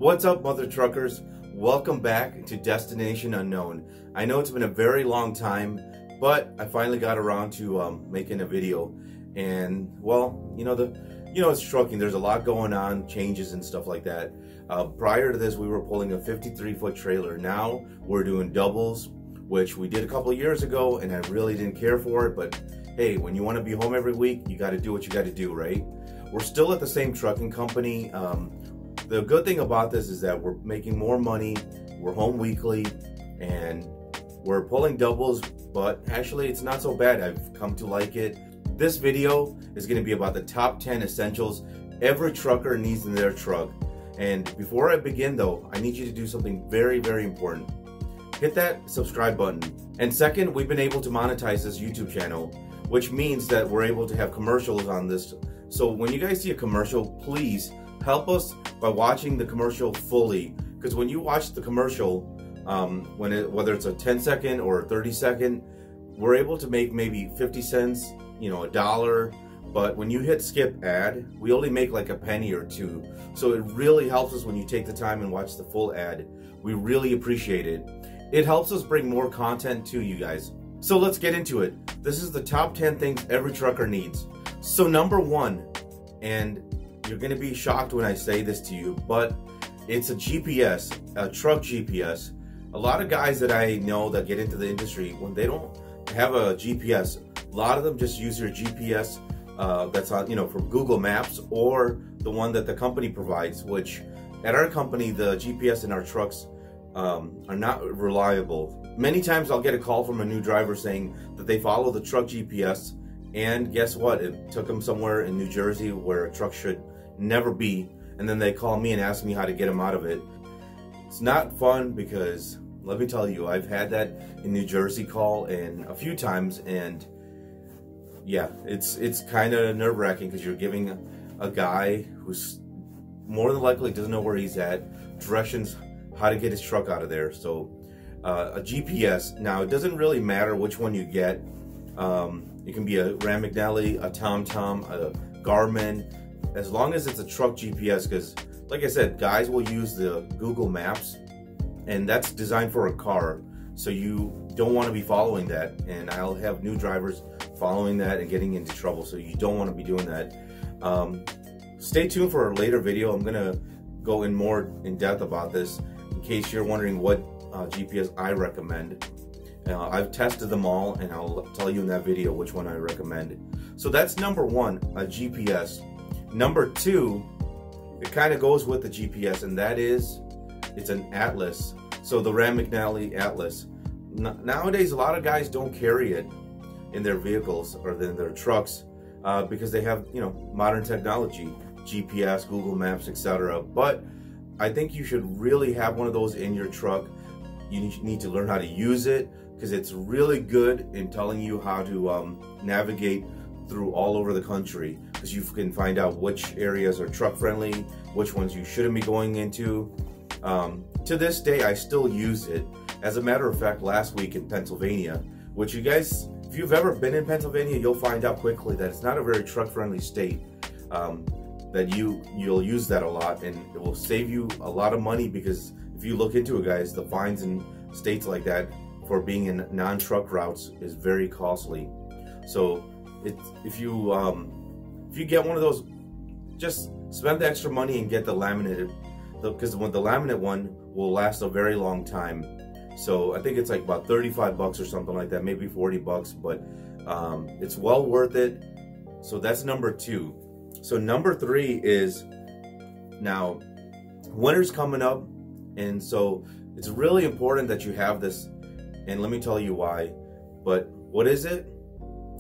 What's up, mother truckers? Welcome back to Destination Unknown. I know it's been a very long time, but I finally got around to making a video. And well, it's trucking. There's a lot going on, changes and stuff like that. Prior to this, we were pulling a 53-foot trailer. Now we're doing doubles, which we did a couple of years ago, and I really didn't care for it. But hey, when you want to be home every week, you got to do what you got to do, right? We're still at the same trucking company. The good thing about this is that we're making more money, we're home weekly, and we're pulling doubles, but actually it's not so bad. I've come to like it. This video is going to be about the top 10 essentials every trucker needs in their truck. And before I begin though, I need you to do something very, very important. Hit that subscribe button. And second, we've been able to monetize this YouTube channel, which means that we're able to have commercials on this. So when you guys see a commercial, please help us by watching the commercial fully, because when you watch the commercial, whether it's a 10-second or a 30-second, we're able to make maybe 50 cents, $1. But when you hit skip ad, we only make like a penny or two. So it really helps us when you take the time and watch the full ad. We really appreciate it. It helps us bring more content to you guys. So let's get into it. This is the top 10 things every trucker needs. So number one, and you're going to be shocked when I say this to you, but it's a GPS, a truck GPS. A lot of guys that I know that get into the industry, when they don't have a GPS, a lot of them just use your GPS that's on, from Google Maps, or the one that the company provides, which at our company, the GPS in our trucks are not reliable. Many times I'll get a call from a new driver saying that they follow the truck GPS, and guess what? It took them somewhere in New Jersey where a truck should never be, and then they call me and ask me how to get them out of it. It's not fun, because let me tell you, I've had that in New Jersey call and a few times, and yeah, it's kind of nerve-wracking, because you're giving a guy who's more than likely doesn't know where he's at directions how to get his truck out of there. So a GPS, now it doesn't really matter which one you get. It can be a Ram McNally, a TomTom, a Garmin, as long as it's a truck GPS, because like I said, guys will use the Google Maps, and that's designed for a car, so you don't want to be following that. And I'll have new drivers following that and getting into trouble, so you don't want to be doing that. Stay tuned for a later video. I'm gonna go in more in depth about this, in case you're wondering what GPS I recommend. I've tested them all, and I'll tell you in that video which one I recommend. So that's number one, a GPS. Number two, it kind of goes with the GPS, and that is, it's an Atlas. So the Ram McNally Atlas. Nowadays, a lot of guys don't carry it in their vehicles or in their trucks because they have, modern technology, GPS, Google Maps, etc. But I think you should really have one of those in your truck. You need to learn how to use it, because it's really good in telling you how to navigate through all over the country, because you can find out which areas are truck friendly, which ones you shouldn't be going into. To this day, I still use it. As a matter of fact, last week in Pennsylvania, which you guys, if you've ever been in Pennsylvania, you'll find out quickly that it's not a very truck friendly state. That you'll use that a lot, and it will save you a lot of money, because if you look into it, guys, the fines in states like that for being in non-truck routes is very costly. So if you get one of those, just spend the extra money and get the laminated, because the laminate one will last a very long time. So I think it's like about 35 bucks or something like that, maybe 40 bucks, but it's well worth it. So that's number two. So number three is, now winter's coming up, and so it's really important that you have this, and let me tell you why. But what is it?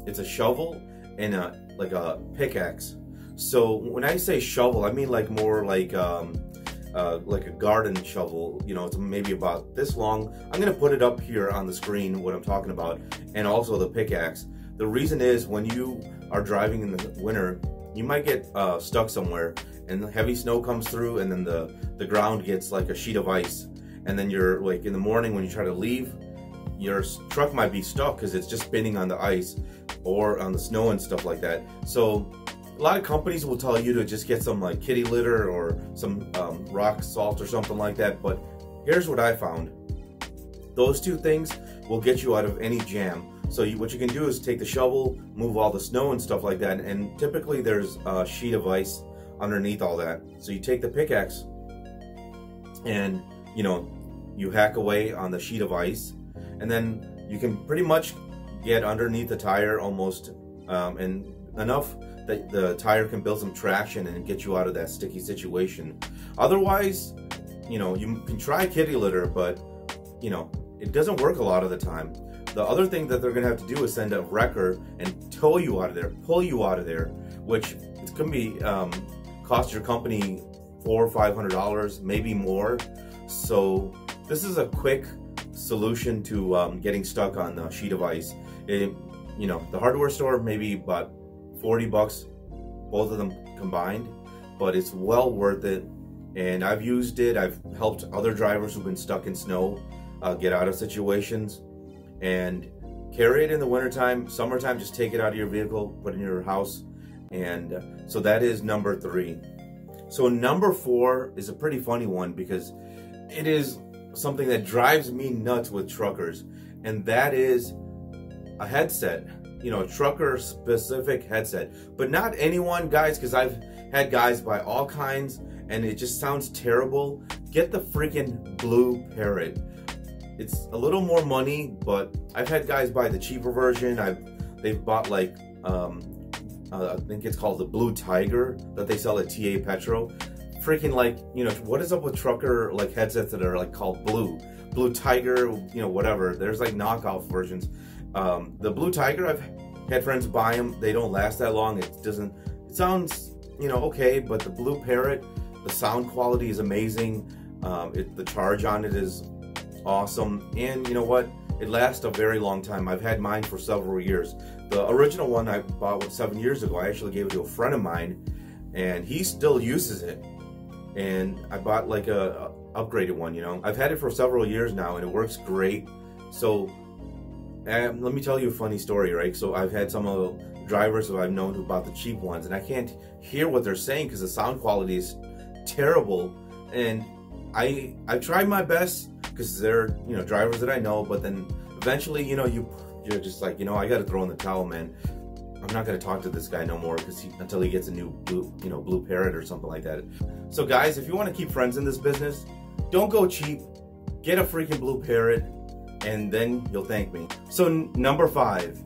It's a shovel and like a pickaxe. So when I say shovel, I mean like more like a garden shovel. It's maybe about this long. I'm gonna put it up here on the screen what I'm talking about, and also the pickaxe. The reason is, when you are driving in the winter, you might get stuck somewhere, and heavy snow comes through, and then the ground gets like a sheet of ice, and then you're like, in the morning when you try to leave, your truck might be stuck because it's just spinning on the ice or on the snow and stuff like that. So a lot of companies will tell you to just get some like kitty litter or some rock salt or something like that, but here's what I found. Those two things will get you out of any jam. So what you can do is take the shovel, move all the snow and stuff like that, and typically there's a sheet of ice underneath all that. So you take the pickaxe and you hack away on the sheet of ice, and then you can pretty much get underneath the tire almost, and enough that the tire can build some traction and get you out of that sticky situation. Otherwise, you can try kitty litter, but it doesn't work a lot of the time. The other thing that they're gonna have to do is send a wrecker and tow you out of there, pull you out of there, which it's gonna be cost your company $400 or $500, maybe more. So this is a quick solution to getting stuck on a sheet of ice. The hardware store maybe about $40, both of them combined, but it's well worth it. And I've used it. I've helped other drivers who've been stuck in snow get out of situations. And carry it in the wintertime. Summertime, just take it out of your vehicle, put it in your house. And so that is number 3. So number 4 is a pretty funny one, because it is something that drives me nuts with truckers, and that is a headset. A trucker specific headset, but not anyone, guys, because I've had guys buy all kinds and it just sounds terrible. Get the freaking Blue Parrot. It's a little more money, but I've had guys buy the cheaper version. They've bought like I think it's called the Blue Tiger that they sell at TA Petro. Freaking like, what is up with trucker like headsets that are like called Blue Tiger, whatever. There's like knockoff versions. The Blue Tiger, I've had friends buy them. They don't last that long. It sounds, okay, but the Blue Parrot, the sound quality is amazing. The charge on it is awesome. And you know what? It lasts a very long time. I've had mine for several years. The original one I bought 7 years ago, I actually gave it to a friend of mine, and he still uses it. And I bought like a upgraded one, I've had it for several years now, and it works great. So let me tell you a funny story, right? So I've had some of the drivers who I've known who bought the cheap ones, and I can't hear what they're saying because the sound quality is terrible. And I've tried my best because they're drivers that I know, but then eventually you're just like, I got to throw in the towel, man. I'm not going to talk to this guy no more until he gets a new Blue Parrot or something like that. So guys, if you want to keep friends in this business, don't go cheap. Get a freaking Blue Parrot, and then you'll thank me. So number 5,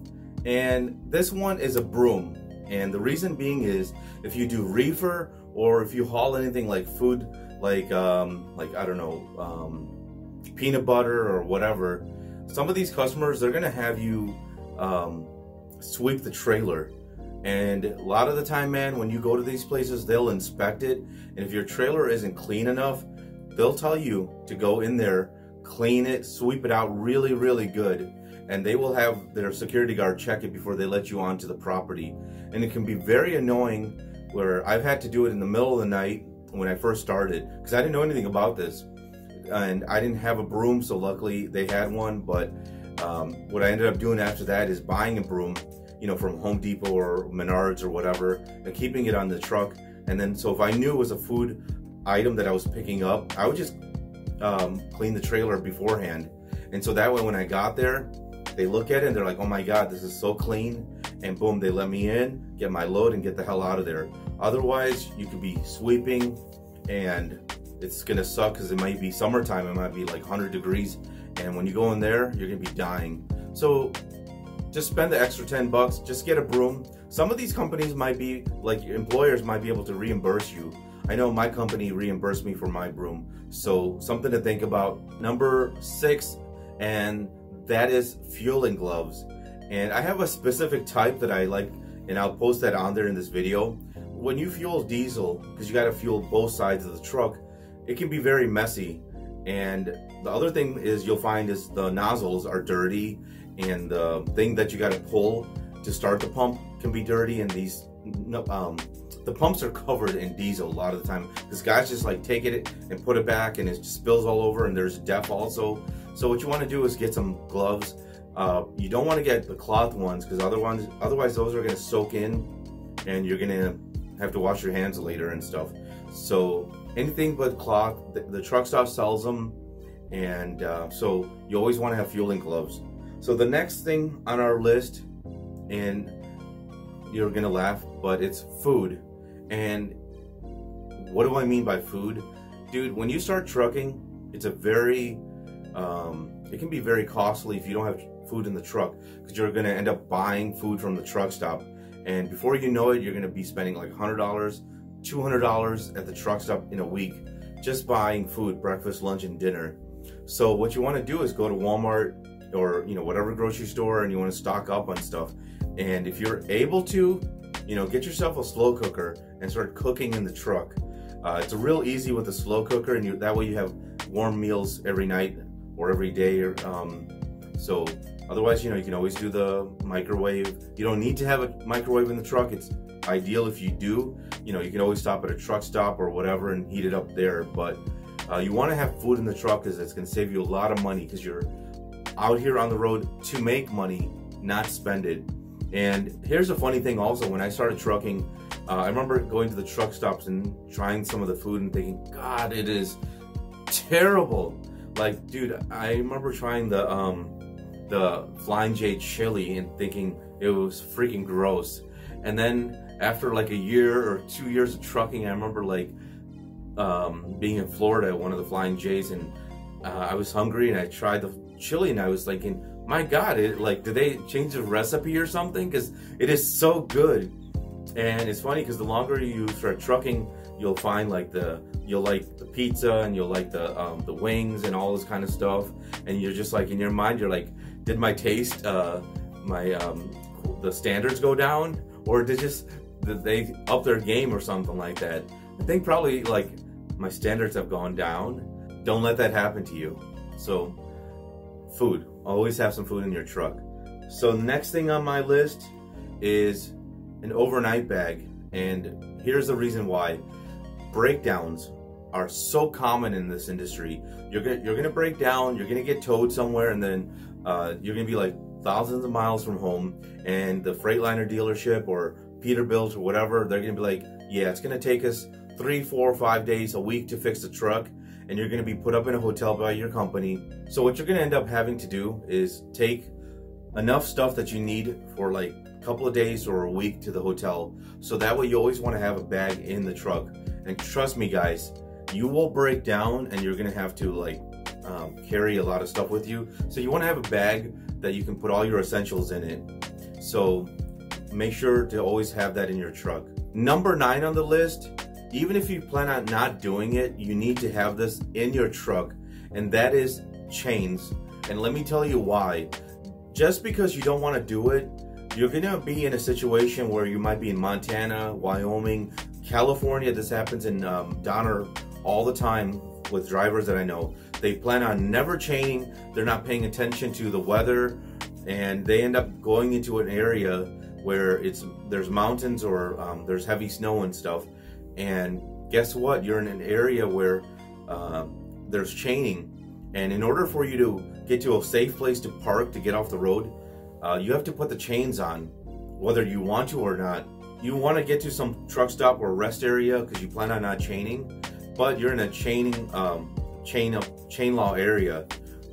and this one is a broom. And the reason being is if you do reefer or if you haul anything like food, like I don't know, peanut butter or whatever, some of these customers, they're gonna have you sweep the trailer. And a lot of the time, man, when you go to these places, they'll inspect it, and if your trailer isn't clean enough, they'll tell you to go in there, clean it, sweep it out really, really good, and they will have their security guard check it before they let you onto the property. And it can be very annoying, where I've had to do it in the middle of the night when I first started, because I didn't know anything about this, and I didn't have a broom, so luckily they had one. But what I ended up doing after that is buying a broom, from Home Depot or Menards or whatever, and keeping it on the truck. And then, so if I knew it was a food item that I was picking up, I would just clean the trailer beforehand. And so that way, when I got there, they look at it and they're like, oh my God, this is so clean. And boom, they let me in, get my load, and get the hell out of there. Otherwise, you could be sweeping and it's gonna suck because it might be summertime, it might be like 100 degrees. And when you go in there, you're gonna be dying. So just spend the extra 10 bucks, just get a broom. Some of these companies might be, like your employers might be able to reimburse you. I know my company reimbursed me for my broom. So something to think about. Number 6, and that is fueling gloves. And I have a specific type that I like, and I'll post that on there in this video. When you fuel diesel, because you gotta fuel both sides of the truck, it can be very messy. And the other thing is you'll find is the nozzles are dirty, and the thing that you gotta pull to start the pump can be dirty, and these the pumps are covered in diesel a lot of the time. This guys just like take it and put it back, and it just spills all over, and there's DEF also. So what you want to do is get some gloves. You don't want to get the cloth ones, because otherwise those are going to soak in, and you're going to have to wash your hands later and stuff. So anything but cloth, the truck stop sells them, and so you always want to have fueling gloves. So the next thing on our list, and you're gonna laugh, but it's food. And what do I mean by food? Dude, when you start trucking, it's a very, it can be very costly if you don't have food in the truck, because you're gonna end up buying food from the truck stop. And before you know it, you're gonna be spending like $100, $200 at the truck stop in a week, just buying food, breakfast, lunch, and dinner. So what you wanna do is go to Walmart or whatever grocery store, and you wanna stock up on stuff. And if you're able to, get yourself a slow cooker and start cooking in the truck. It's real easy with a slow cooker, and that way you have warm meals every night or every day. So otherwise, you can always do the microwave. You don't need to have a microwave in the truck. It's ideal if you do. You can always stop at a truck stop or whatever and heat it up there. But you want to have food in the truck, because it's going to save you a lot of money, because you're out here on the road to make money, not spend it. And here's a funny thing also, when I started trucking, I remember going to the truck stops and trying some of the food and thinking, God, it is terrible. Like, dude, I remember trying the Flying J chili and thinking it was freaking gross. And then after like a year or 2 years of trucking, I remember like being in Florida at one of the Flying J's, and I was hungry and I tried the chili, and I was thinking, my God, did they change the recipe or something? Because it is so good. And it's funny, because the longer you start trucking, you'll find you'll like the pizza, and you'll like the wings and all this kind of stuff. And you're just like, in your mind, you're like, did my taste, the standards go down, or did they up their game or something like that? I think probably like my standards have gone down. Don't let that happen to you. So food, always have some food in your truck. So the next thing on my list is an overnight bag, and here's the reason why. Breakdowns are so common in this industry. You're gonna break down, you're gonna get towed somewhere, and then you're gonna be like thousands of miles from home, and the Freightliner dealership or Peterbilt or whatever, they're gonna be like, yeah, it's gonna take us 3, 4, 5 days, a week to fix the truck, and you're gonna be put up in a hotel by your company. So what you're gonna end up having to do is take enough stuff that you need for like a couple of days or a week to the hotel. So that way you always want to have a bag in the truck. And trust me, guys, you will break down, and you're gonna have to carry a lot of stuff with you. So you want to have a bag that you can put all your essentials in it. So make sure to always have that in your truck. Number 9 on the list, even if you plan on not doing it, you need to have this in your truck, and that is chains. And let me tell you why. Just because you don't want to do it, you're gonna be in a situation where you might be in Montana, Wyoming, California. This happens in Donner all the time with drivers that I know. They plan on never chaining, they're not paying attention to the weather, and they end up going into an area where there's mountains or there's heavy snow and stuff. And guess what? You're in an area where there's chaining. And in order for you to get to a safe place to park, to get off the road, you have to put the chains on, whether you want to or not. You want to get to some truck stop or rest area because you plan on not chaining, but you're in a chain law area,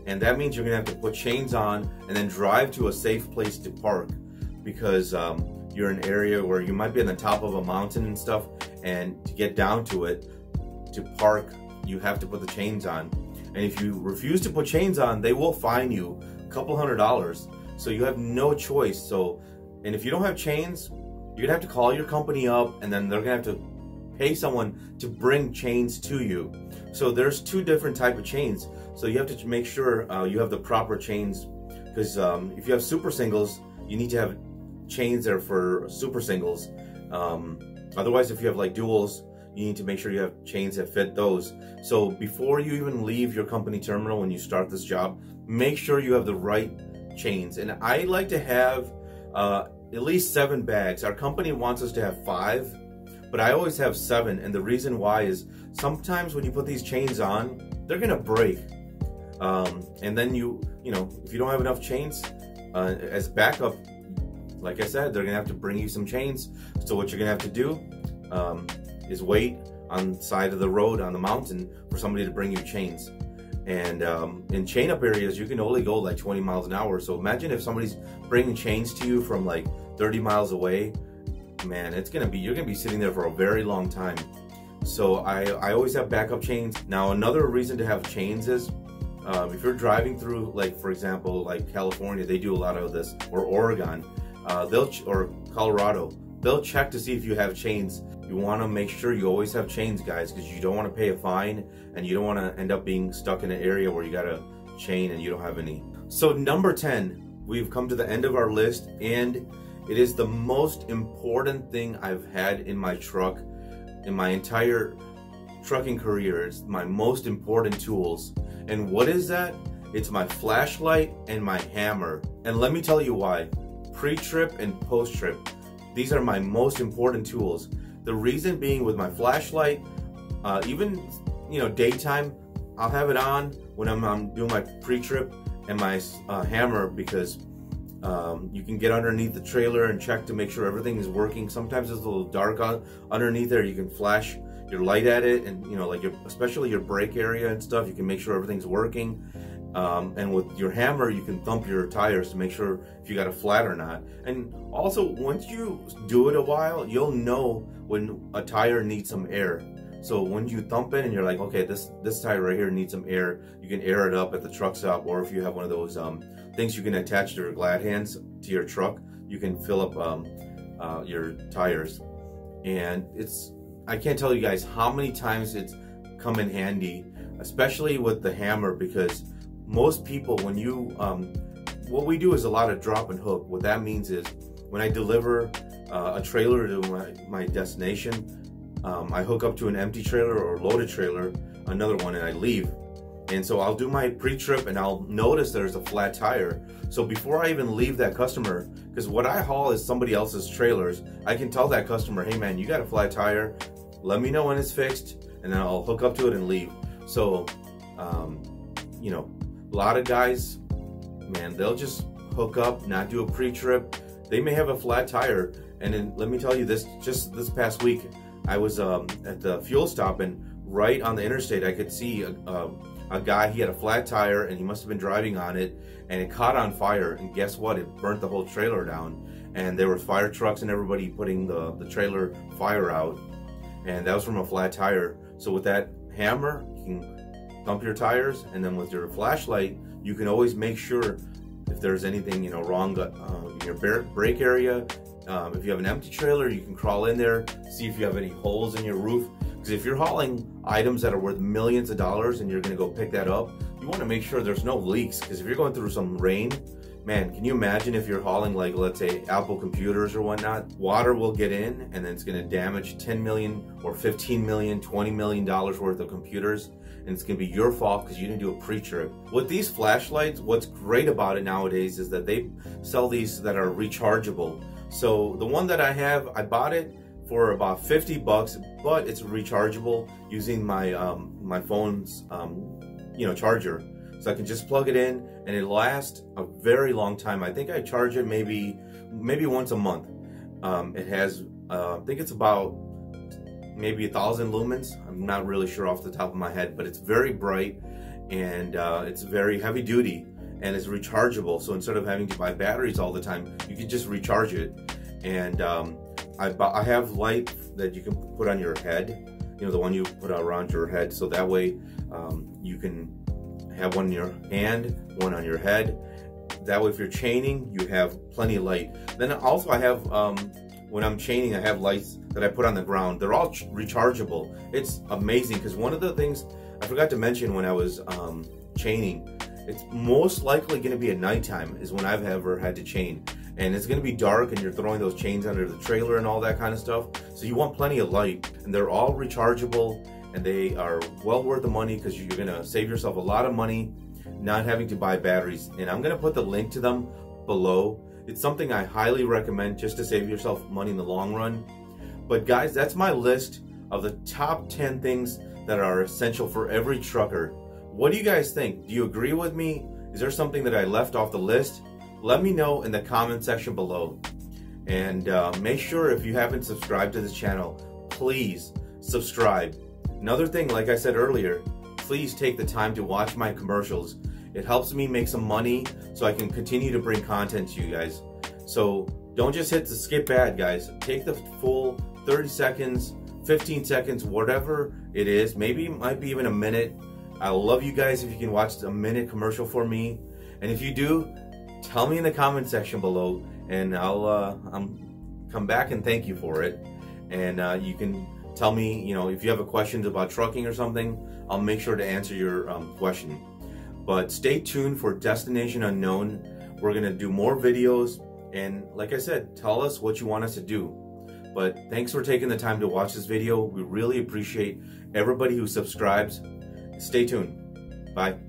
and that means you're gonna have to put chains on and then drive to a safe place to park, because you're in an area where you might be on the top of a mountain and stuff, and to get down to it, to park, you have to put the chains on. And if you refuse to put chains on, they will fine you a couple $100. So you have no choice. So, and if you don't have chains, you're gonna have to call your company up, and then they're gonna have to pay someone to bring chains to you. So there's 2 different type of chains. So you have to make sure you have the proper chains, because if you have super singles, you need to have chains there for super singles. Otherwise, if you have like duals, you need to make sure you have chains that fit those. So before you even leave your company terminal, when you start this job, make sure you have the right chains. And I like to have at least 7 bags. Our company wants us to have 5, but I always have 7. And the reason why is sometimes when you put these chains on, they're gonna break. And then if you don't have enough chains as backup, like I said, they're gonna have to bring you some chains. So what you're gonna have to do, is wait on the side of the road on the mountain for somebody to bring you chains. And in chain up areas, you can only go like 20 miles an hour. So imagine if somebody's bringing chains to you from like 30 miles away, man, you're gonna be sitting there for a very long time. So I always have backup chains. Now another reason to have chains is if you're driving through, like for example, like California, they do a lot of this, or Oregon, or Colorado, they'll check to see if you have chains. You want to make sure you always have chains, guys, because you don't want to pay a fine and you don't want to end up being stuck in an area where you got a chain and you don't have any. So number 10, we've come to the end of our list, and it is the most important thing I've had in my truck in my entire trucking career. It's my most important tools. And what is that? It's my flashlight and my hammer. And let me tell you why. Pre-trip and post-trip, these are my most important tools. The reason being, with my flashlight, even daytime, I'll have it on when I'm doing my pre-trip, and my hammer, because you can get underneath the trailer and check to make sure everything is working. Sometimes it's a little dark underneath there. You can flash your light at it, and especially your brake area and stuff, you can make sure everything's working. And with your hammer, you can thump your tires to make sure if you got a flat or not. And also, once you do it a while, you'll know when a tire needs some air. So when you thump it and you're like, okay, this tire right here needs some air, you can air it up at the truck stop, or if you have one of those things you can attach to your glad hands to your truck, you can fill up your tires. And I can't tell you guys how many times it's come in handy, especially with the hammer, because most people, when what we do is a lot of drop and hook. What that means is, when I deliver a trailer to my destination, I hook up to an empty trailer or loaded trailer, another one, and I leave. And so I'll do my pre-trip and I'll notice there's a flat tire. So before I even leave that customer, because what I haul is somebody else's trailers, I can tell that customer, hey man, you got a flat tire, let me know when it's fixed, and then I'll hook up to it and leave. So, a lot of guys, man, they'll just hook up, not do a pre-trip. They may have a flat tire. And then let me tell you this, just this past week, I was at the fuel stop, and right on the interstate, I could see a guy. He had a flat tire, and he must have been driving on it, and it caught on fire. And guess what? It burnt the whole trailer down. And there were fire trucks and everybody putting the trailer fire out. And that was from a flat tire. So with that hammer, you can thump your tires, and then with your flashlight, you can always make sure if there's anything wrong in your brake area. If you have an empty trailer, you can crawl in there, see if you have any holes in your roof. Because if you're hauling items that are worth millions of dollars and you're going to go pick that up, you want to make sure there's no leaks. Because if you're going through some rain, man, can you imagine if you're hauling, like, let's say Apple computers or whatnot? Water will get in, and then it's going to damage 10 million or 15 million, $20 million worth of computers. And it's going to be your fault because you didn't do a pre-trip. With these flashlights, what's great about it nowadays is that they sell these that are rechargeable. So the one that I have, I bought it for about 50 bucks, but it's rechargeable using my my phone's charger. So I can just plug it in, and it lasts a very long time. I think I charge it maybe once a month. It has I think it's about maybe 1,000 lumens. I'm not really sure off the top of my head, but it's very bright, and it's very heavy duty, and it's rechargeable. So instead of having to buy batteries all the time, you can just recharge it. And I have light that you can put on your head, the one you put around your head, so that way you can have one in your hand, one on your head. That way if you're chaining, you have plenty of light. Then also I have when I'm chaining, I have lights that I put on the ground. They're all rechargeable. It's amazing, because one of the things I forgot to mention when I was chaining, it's most likely going to be at nighttime is when I've ever had to chain. And it's going to be dark, and you're throwing those chains under the trailer and all that kind of stuff. So you want plenty of light, and they're all rechargeable, and they are well worth the money, because you're going to save yourself a lot of money not having to buy batteries. And I'm going to put the link to them below. It's something I highly recommend just to save yourself money in the long run. But guys, that's my list of the top 10 things that are essential for every trucker. What do you guys think? Do you agree with me? Is there something that I left off the list? Let me know in the comment section below. And make sure, if you haven't subscribed to this channel, please subscribe. Another thing, like I said earlier, please take the time to watch my commercials. It helps me make some money so I can continue to bring content to you guys. So don't just hit the skip ad, guys. Take the full 30 seconds, 15 seconds, whatever it is. Maybe it might be even a minute. I love you guys if you can watch a minute commercial for me. And if you do, tell me in the comment section below, and I'll come back and thank you for it. And you can tell me, you know, if you have a question about trucking or something, I'll make sure to answer your question. But stay tuned for Destination Unknown. We're gonna do more videos, and like I said, tell us what you want us to do. But thanks for taking the time to watch this video. We really appreciate everybody who subscribes. Stay tuned. Bye.